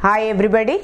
Hi everybody,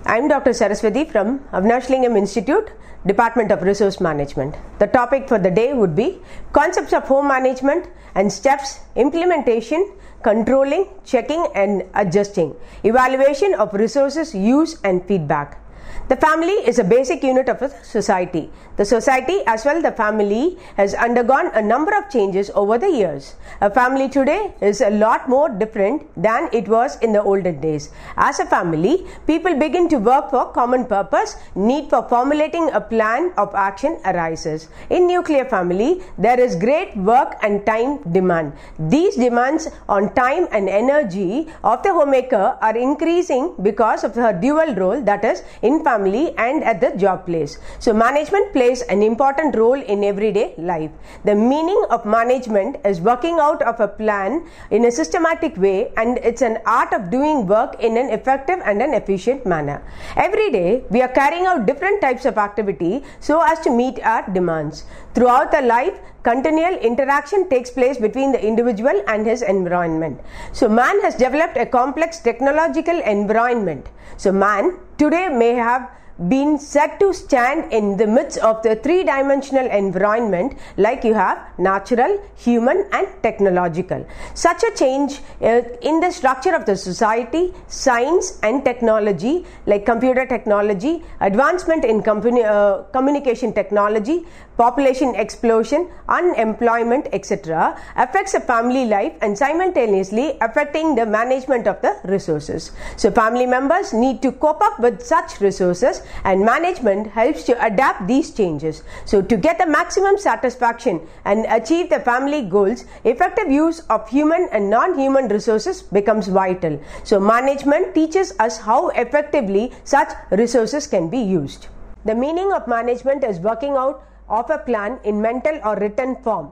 I am Dr. Saraswati from Avinashlingam Institute, Department of Resource Management. The topic for the day would be concepts of home management and steps, implementation, controlling, checking and adjusting, evaluation of resources use and feedback. The family is a basic unit of a society. The society as well the family has undergone a number of changes over the years. A family today is a lot more different than it was in the olden days. As a family, people begin to work for common purpose. Need for formulating a plan of action arises. In nuclear family, there is great work and time demand. These demands on time and energy of the homemaker are increasing because of her dual role, that is in family and at the job place. So management plays an important role in everyday life. The meaning of management is working out of a plan in a systematic way, and it's an art of doing work in an effective and an efficient manner. Every day we are carrying out different types of activity so as to meet our demands. Throughout the life, continual interaction takes place between the individual and his environment. So man has developed a complex technological environment. So man today may have been said to stand in the midst of the three-dimensional environment, like you have natural, human and technological. Such a change in the structure of the society, science and technology, like computer technology, advancement in communication technology, population explosion, unemployment, etc., affects a family life and simultaneously affecting the management of the resources. So family members need to cope up with such resources, and management helps to adapt these changes. So to get the maximum satisfaction and achieve the family goals, effective use of human and non-human resources becomes vital. So management teaches us how effectively such resources can be used. The meaning of management is working out of a plan in mental or written form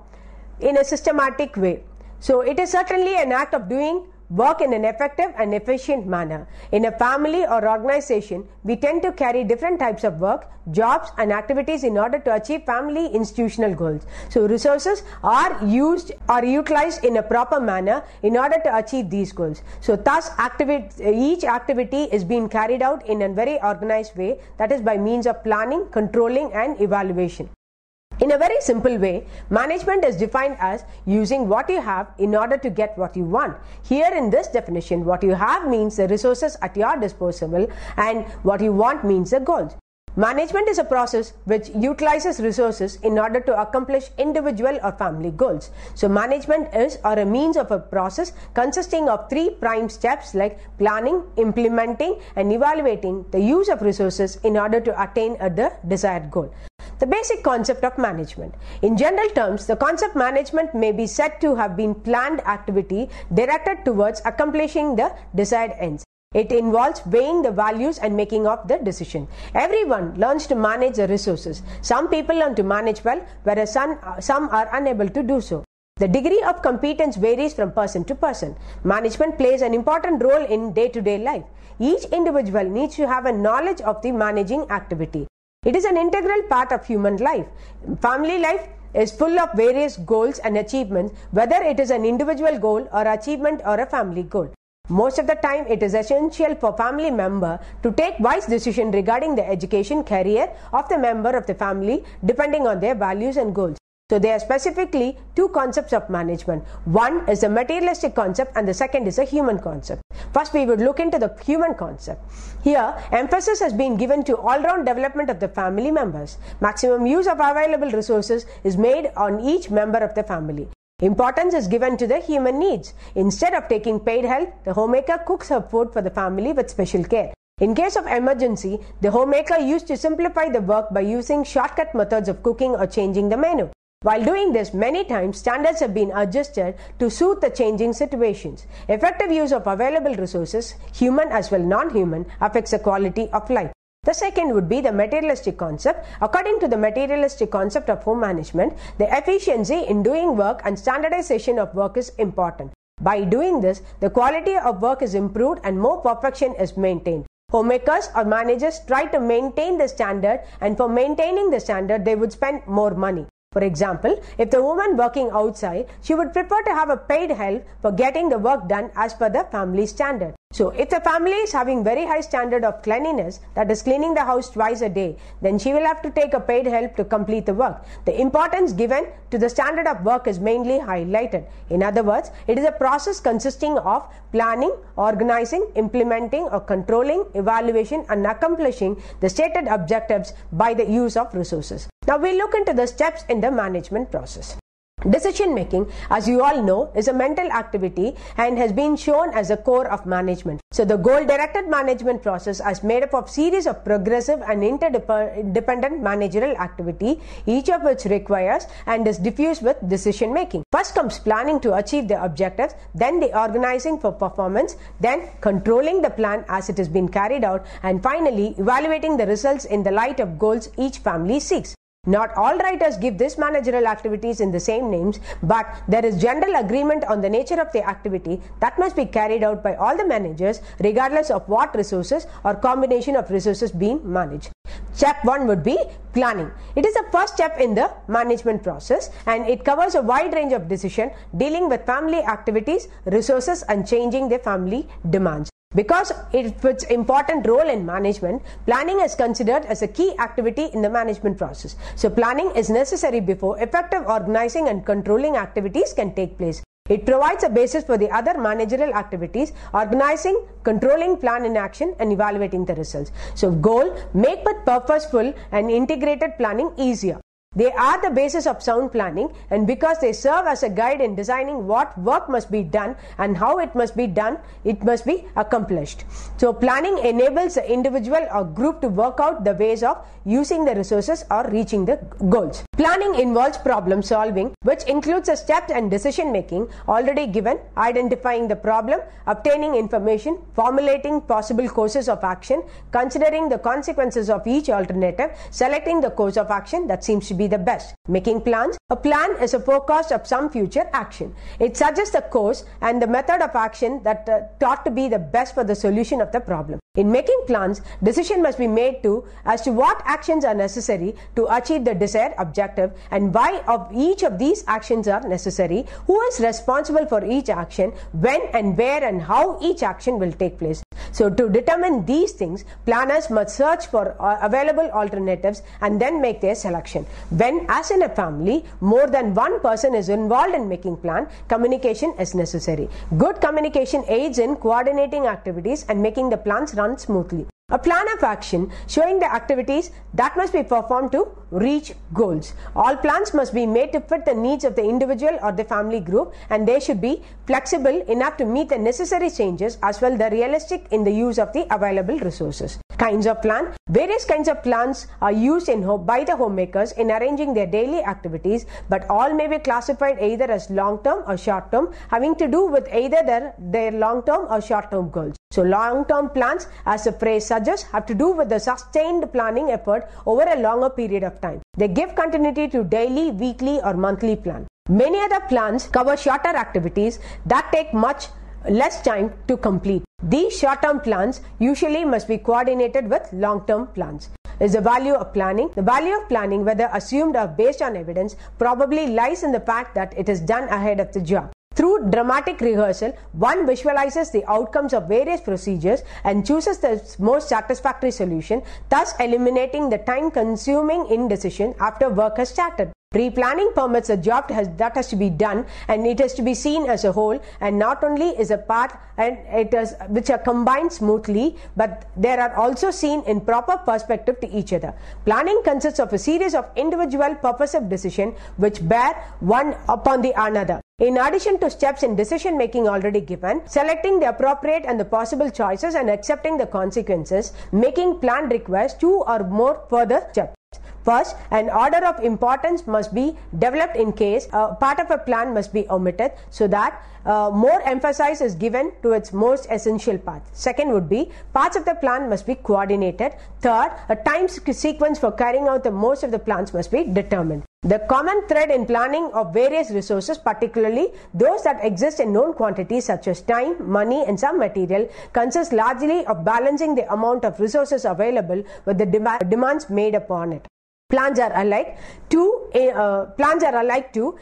in a systematic way. So it is certainly an act of doing work in an effective and efficient manner. In a family or organization, we tend to carry different types of work, jobs and activities in order to achieve family institutional goals. So resources are used or utilized in a proper manner in order to achieve these goals. So thus each activity is being carried out in a very organized way, that is by means of planning, controlling and evaluation. In a very simple way, management is defined as using what you have in order to get what you want. Here in this definition, what you have means the resources at your disposal, and what you want means the goals. Management is a process which utilizes resources in order to accomplish individual or family goals. So management is or a means of a process consisting of three prime steps like planning, implementing and evaluating the use of resources in order to attain the desired goal. The basic concept of management. In general terms, the concept management may be said to have been planned activity directed towards accomplishing the desired ends. It involves weighing the values and making of the decision. Everyone learns to manage the resources. Some people learn to manage well, whereas some are unable to do so. The degree of competence varies from person to person. Management plays an important role in day-to-day life. Each individual needs to have a knowledge of the managing activity. It is an integral part of human life. Family life is full of various goals and achievements, whether it is an individual goal or achievement or a family goal. Most of the time, it is essential for family member to take wise decisions regarding the education career of the member of the family depending on their values and goals. So there are specifically two concepts of management. One is a materialistic concept and the second is a human concept. First, we would look into the human concept. Here, emphasis has been given to all-round development of the family members. Maximum use of available resources is made on each member of the family. Importance is given to the human needs. Instead of taking paid help, the homemaker cooks her food for the family with special care. In case of emergency, the homemaker used to simplify the work by using shortcut methods of cooking or changing the menu. While doing this, many times standards have been adjusted to suit the changing situations. Effective use of available resources, human as well non-human, affects the quality of life. The second would be the materialistic concept. According to the materialistic concept of home management, the efficiency in doing work and standardization of work is important. By doing this, the quality of work is improved and more perfection is maintained. Homemakers or managers try to maintain the standard, and for maintaining the standard, they would spend more money. For example, if the woman working outside, she would prefer to have a paid help for getting the work done as per the family standard. So if the family is having very high standard of cleanliness, that is cleaning the house twice a day, then she will have to take a paid help to complete the work. The importance given to the standard of work is mainly highlighted. In other words, it is a process consisting of planning, organizing, implementing or controlling, evaluation and accomplishing the stated objectives by the use of resources. Now we look into the steps in the management process. Decision making, as you all know, is a mental activity and has been shown as a core of management. So the goal-directed management process is made up of series of progressive and interdependent managerial activity, each of which requires and is diffused with decision making. First comes planning to achieve the objectives, then the organizing for performance, then controlling the plan as it has been carried out, and finally evaluating the results in the light of goals each family seeks. Not all writers give these managerial activities in the same names, but there is general agreement on the nature of the activity that must be carried out by all the managers regardless of what resources or combination of resources being managed. Step 1 would be planning. It is the first step in the management process and it covers a wide range of decisions dealing with family activities, resources and changing the family demands. Because it puts important role in management, planning is considered as a key activity in the management process. So planning is necessary before effective organizing and controlling activities can take place. It provides a basis for the other managerial activities, organizing, controlling plan in action and evaluating the results. So goal, make with purposeful and integrated planning easier. They are the basis of sound planning, and because they serve as a guide in designing what work must be done and how it must be done, it must be accomplished. So planning enables the individual or group to work out the ways of using the resources or reaching the goals. Planning involves problem solving, which includes the steps and decision making already given, identifying the problem, obtaining information, formulating possible courses of action, considering the consequences of each alternative, selecting the course of action that seems to be the best. Making plans. A plan is a forecast of some future action. It suggests the course and the method of action that thought to be the best for the solution of the problem. In making plans, decision must be made as to what actions are necessary to achieve the desired objective and why of each of these actions are necessary, who is responsible for each action, when and where and how each action will take place. So to determine these things, planners must search for available alternatives and then make their selection. When, as in a family, more than one person is involved in making plan, communication is necessary. Good communication aids in coordinating activities and making the plans run smoothly. A plan of action showing the activities that must be performed to reach goals. All plans must be made to fit the needs of the individual or the family group, and they should be flexible enough to meet the necessary changes as well as realistic in the use of the available resources. Kinds of plan. Various kinds of plans are used by the homemakers in arranging their daily activities, but all may be classified either as long-term or short-term, having to do with either their long-term or short-term goals. So long-term plans, as the phrase suggests, have to do with the sustained planning effort over a longer period of time. They give continuity to daily, weekly or monthly plan. Many other plans cover shorter activities that take much less time to complete. These short-term plans usually must be coordinated with long-term plans. Is the value of planning. The value of planning, whether assumed or based on evidence, probably lies in the fact that it is done ahead of the job. Through dramatic rehearsal, one visualizes the outcomes of various procedures and chooses the most satisfactory solution, thus eliminating the time-consuming indecision after work has started. Pre-planning permits a job that has to be done, and it has to be seen as a whole, and not only is a part which are combined smoothly, but they are also seen in proper perspective to each other. Planning consists of a series of individual purposive decisions which bear one upon the another. In addition to steps in decision making already given, selecting the appropriate and the possible choices and accepting the consequences, making plan requires 2 or more further steps. First, an order of importance must be developed in case part of a plan must be omitted, so that more emphasis is given to its most essential part. Second would be parts of the plan must be coordinated. Third, a time sequence for carrying out the most of the plans must be determined. The common thread in planning of various resources, particularly those that exist in known quantities such as time, money and some material, consists largely of balancing the amount of resources available with the demands made upon it. Plans are alike too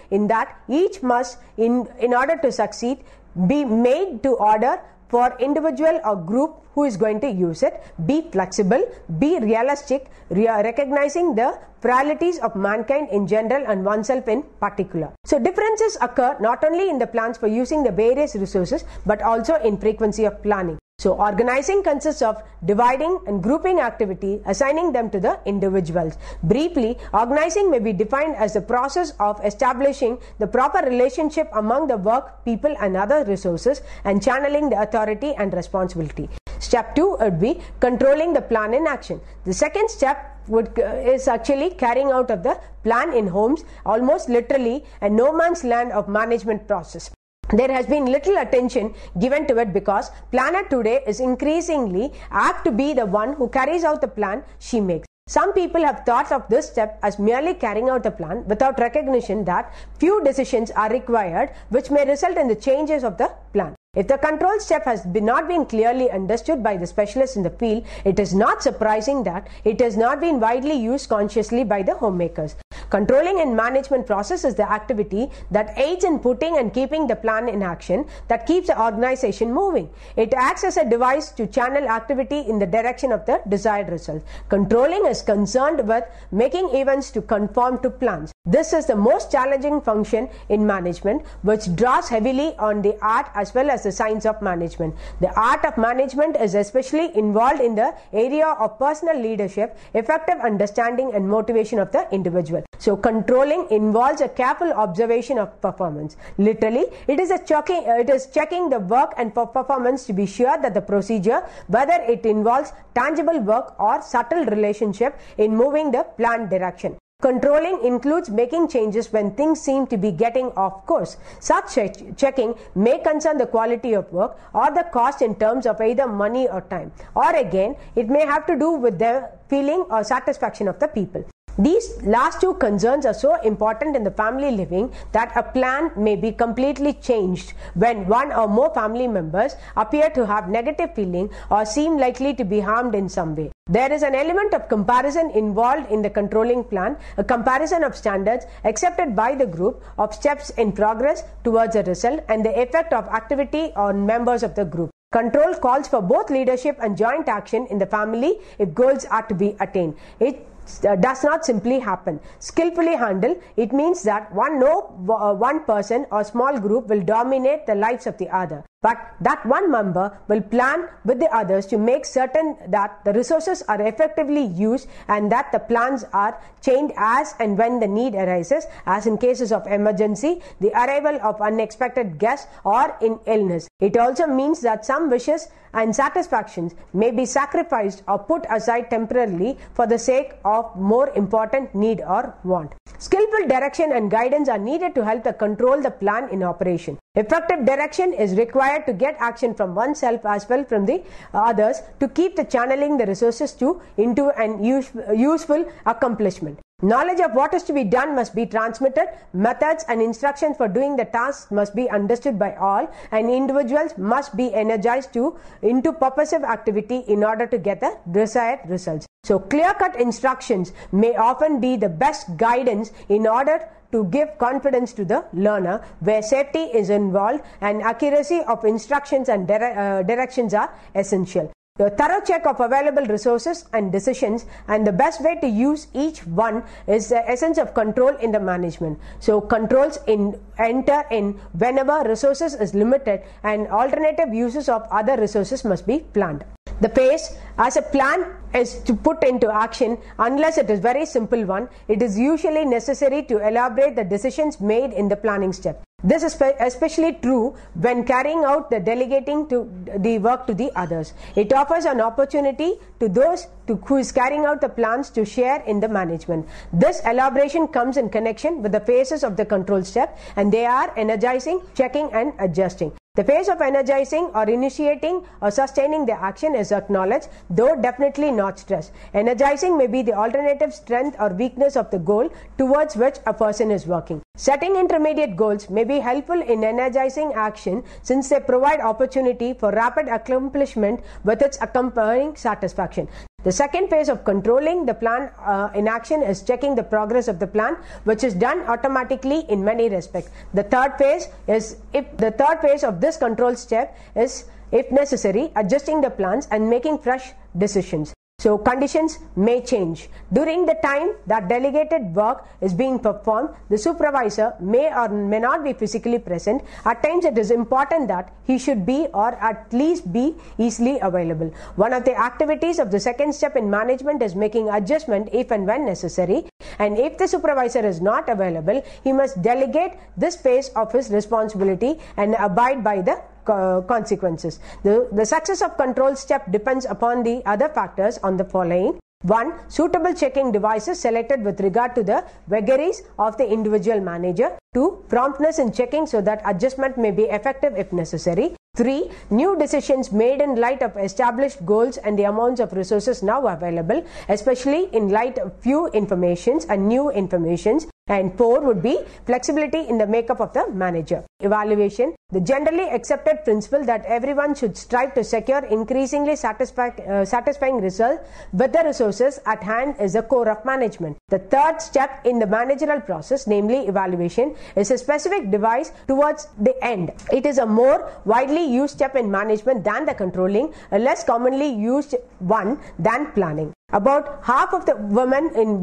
in that each must, in order to succeed, be made to order for individual or group who is going to use it. Be flexible, be realistic, recognizing the frailties of mankind in general and oneself in particular. So differences occur not only in the plans for using the various resources but also in frequency of planning. So organizing consists of dividing and grouping activity, assigning them to the individuals. Briefly, organizing may be defined as the process of establishing the proper relationship among the work, people and other resources and channeling the authority and responsibility. Step 2 would be controlling the plan in action. The second step is actually carrying out of the plan in homes, almost literally a no man's land of management process. There has been little attention given to it because planner today is increasingly apt to be the one who carries out the plan she makes. Some people have thought of this step as merely carrying out the plan without recognition that few decisions are required which may result in the changes of the plan. If the control step has not been clearly understood by the specialists in the field, it is not surprising that it has not been widely used consciously by the homemakers. Controlling and management process is the activity that aids in putting and keeping the plan in action that keeps the organization moving. It acts as a device to channel activity in the direction of the desired result. Controlling is concerned with making events to conform to plans. This is the most challenging function in management, which draws heavily on the art as well as the science of management. The art of management is especially involved in the area of personal leadership, effective understanding and motivation of the individual. So controlling involves a careful observation of performance. Literally, it is checking the work and performance to be sure that the procedure, whether it involves tangible work or subtle relationship in moving the planned direction. Controlling includes making changes when things seem to be getting off course. Such checking may concern the quality of work or the cost in terms of either money or time. Or again, it may have to do with the feeling or satisfaction of the people. These last two concerns are so important in the family living that a plan may be completely changed when one or more family members appear to have negative feeling or seem likely to be harmed in some way. There is an element of comparison involved in the controlling plan, a comparison of standards accepted by the group, of steps in progress towards a result, and the effect of activity on members of the group. Control calls for both leadership and joint action in the family if goals are to be attained. It does not simply happen. Skillfully handled, it means that one person or small group will dominate the lives of the other, but that one member will plan with the others to make certain that the resources are effectively used and that the plans are changed as and when the need arises, as in cases of emergency, the arrival of unexpected guests, or in illness. It also means that some wishes and satisfactions may be sacrificed or put aside temporarily for the sake of more important need or want. Skillful direction and guidance are needed to help control the plan in operation. Effective direction is required to get action from oneself as well from the others to keep the channeling the resources into an useful accomplishment. Knowledge of what is to be done must be transmitted. Methods and instructions for doing the task must be understood by all, and individuals must be energized into purposive activity in order to get the desired results. So clear-cut instructions may often be the best guidance in order to give confidence to the learner, where safety is involved and accuracy of instructions and directions are essential. The thorough check of available resources and decisions and the best way to use each one is the essence of control in the management. So controls enter in whenever resources is limited and alternative uses of other resources must be planned. The phase as a plan is to put into action. Unless it is very simple one, it is usually necessary to elaborate the decisions made in the planning step. This is especially true when carrying out the delegating to the work to the others. It offers an opportunity to those who is carrying out the plans to share in the management. This elaboration comes in connection with the phases of the control step, and they are energizing, checking and adjusting. The phase of energizing or initiating or sustaining the action is acknowledged, though definitely not stressed. Energizing may be the alternative strength or weakness of the goal towards which a person is working. Setting intermediate goals may be helpful in energizing action since they provide opportunity for rapid accomplishment with its accompanying satisfaction. The second phase of controlling the plan in action is checking the progress of the plan, which is done automatically in many respects. The third phase of this control step is if necessary, adjusting the plans and making fresh decisions. So conditions may change. During the time that delegated work is being performed, the supervisor may or may not be physically present. At times it is important that he should be or at least be easily available. One of the activities of the second step in management is making adjustment if and when necessary. And if the supervisor is not available, he must delegate this phase of his responsibility and abide by the consequences. The success of control step depends upon the other factors on the following. 1. Suitable checking devices selected with regard to the vagaries of the individual manager. 2. Promptness in checking so that adjustment may be effective if necessary. 3. New decisions made in light of established goals and the amounts of resources now available, especially in light of few informations and new informations. And 4 would be flexibility in the makeup of the manager. Evaluation. The generally accepted principle that everyone should strive to secure increasingly satisfying results with the resources at hand is the core of management. The third step in the managerial process, namely evaluation, is a specific device towards the end. It is a more widely used step in management than the controlling, a less commonly used one than planning. About half of the women in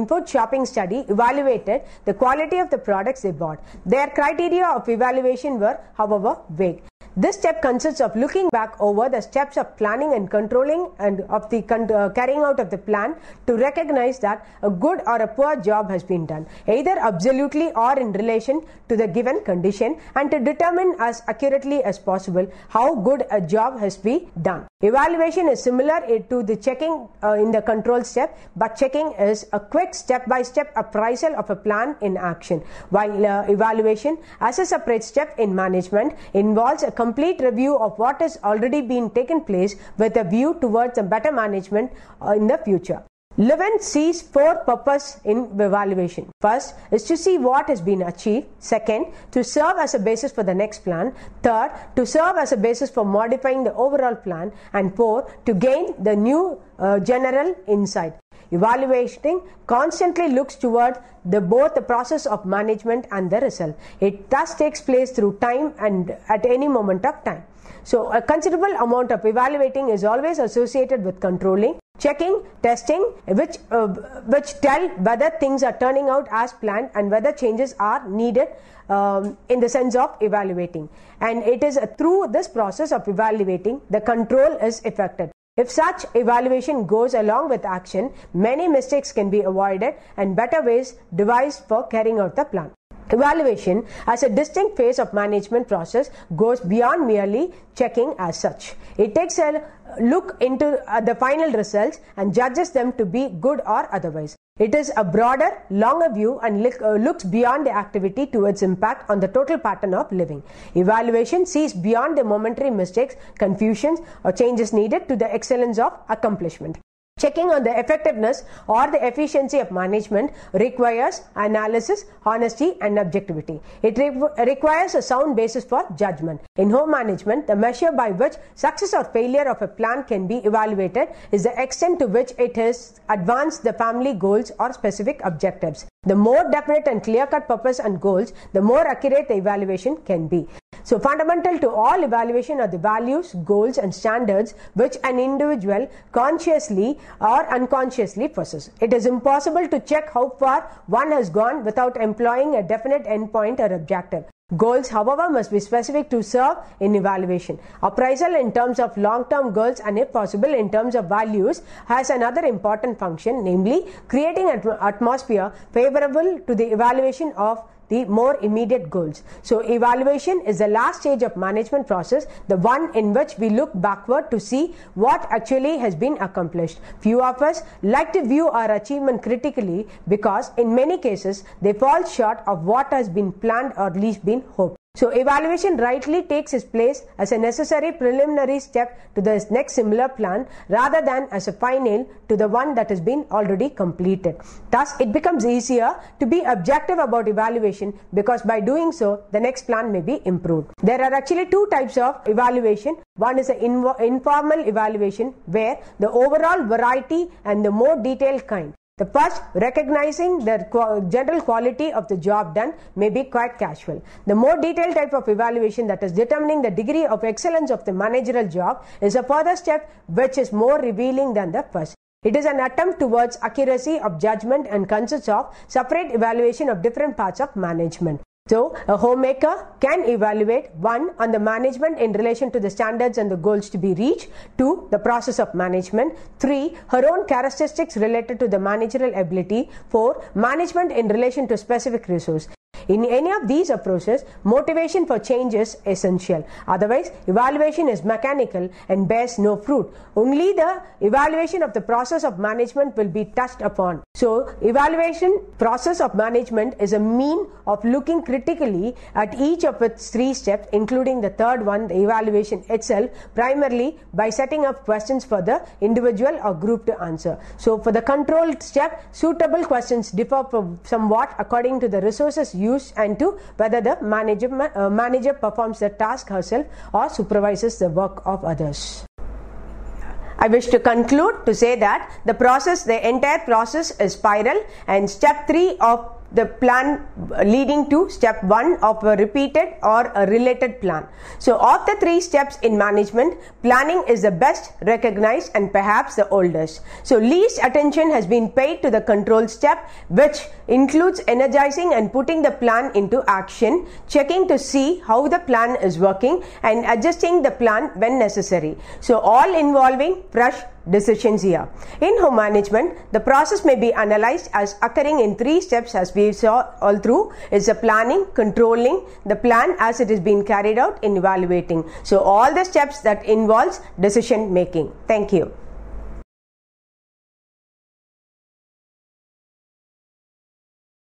food shopping study evaluated the quality of the products they bought. Their criteria of evaluation were, however, vague. This step consists of looking back over the steps of planning and controlling and of the carrying out of the plan to recognize that a good or a poor job has been done, either absolutely or in relation to the given condition, and to determine as accurately as possible how good a job has been done. Evaluation is similar to the checking in the control step, but checking is a quick step-by-step appraisal of a plan in action, while evaluation as a separate step in management involves a complete review of what has already been taken place with a view towards a better management in the future. Levin sees 4 purposes in evaluation. First is to see what has been achieved. Second, to serve as a basis for the next plan. Third, to serve as a basis for modifying the overall plan. And 4, to gain the new general insight. Evaluating constantly looks toward both the process of management and the result. It thus takes place through time and at any moment of time. So a considerable amount of evaluating is always associated with controlling, checking, testing, which tell whether things are turning out as planned and whether changes are needed in the sense of evaluating. And it is through this process of evaluating the control is effected. If such evaluation goes along with action, many mistakes can be avoided and better ways devised for carrying out the plan. Evaluation as a distinct phase of management process goes beyond merely checking as such. It takes a look into the final results and judges them to be good or otherwise. It is a broader, longer view and looks beyond the activity to its impact on the total pattern of living. Evaluation sees beyond the momentary mistakes, confusions or changes needed to the excellence of accomplishment. Checking on the effectiveness or the efficiency of management requires analysis, honesty and objectivity. It requires a sound basis for judgment. In home management, the measure by which success or failure of a plan can be evaluated is the extent to which it has advanced the family goals or specific objectives. The more definite and clear-cut purpose and goals, the more accurate the evaluation can be. So fundamental to all evaluation are the values, goals and standards which an individual consciously or unconsciously possesses. It is impossible to check how far one has gone without employing a definite endpoint or objective. Goals, however, must be specific to serve in evaluation. Appraisal in terms of long-term goals and if possible in terms of values has another important function, namely creating an atmosphere favorable to the evaluation of the more immediate goals. So evaluation is the last stage of management process, the one in which we look backward to see what actually has been accomplished. Few of us like to view our achievement critically because in many cases they fall short of what has been planned or at least been hoped. So evaluation rightly takes its place as a necessary preliminary step to the next similar plan rather than as a final to the one that has been already completed. Thus, it becomes easier to be objective about evaluation because by doing so, the next plan may be improved. There are actually 2 types of evaluation. One is an informal evaluation where the overall variety and the more detailed kind. The first, recognizing the general quality of the job done, may be quite casual. The more detailed type of evaluation, that is determining the degree of excellence of the managerial job, is a further step which is more revealing than the first. It is an attempt towards accuracy of judgment and consists of separate evaluation of different parts of management. So, a homemaker can evaluate 1. on the management in relation to the standards and the goals to be reached, 2. the process of management, 3. her own characteristics related to the managerial ability, 4. management in relation to specific resource. In any of these approaches, motivation for change is essential. Otherwise, evaluation is mechanical and bears no fruit. Only the evaluation of the process of management will be touched upon. So, evaluation process of management is a mean of looking critically at each of its 3 steps, including the third one, the evaluation itself, primarily by setting up questions for the individual or group to answer. So, for the controlled step, suitable questions differ somewhat according to the resources used and to whether the manager performs the task herself or supervises the work of others. I wish to conclude to say that the entire process is spiral, and step 3 of the plan leading to step 1 of a repeated or a related plan. So, of the 3 steps in management, planning is the best recognized and perhaps the oldest. So, least attention has been paid to the control step, which includes energizing and putting the plan into action, checking to see how the plan is working and adjusting the plan when necessary. So, all involving fresh decisions here. In home management, the process may be analyzed as occurring in 3 steps as we saw all through. It's the planning, controlling the plan as it is being carried out, in evaluating. So all the steps that involves decision making. Thank you.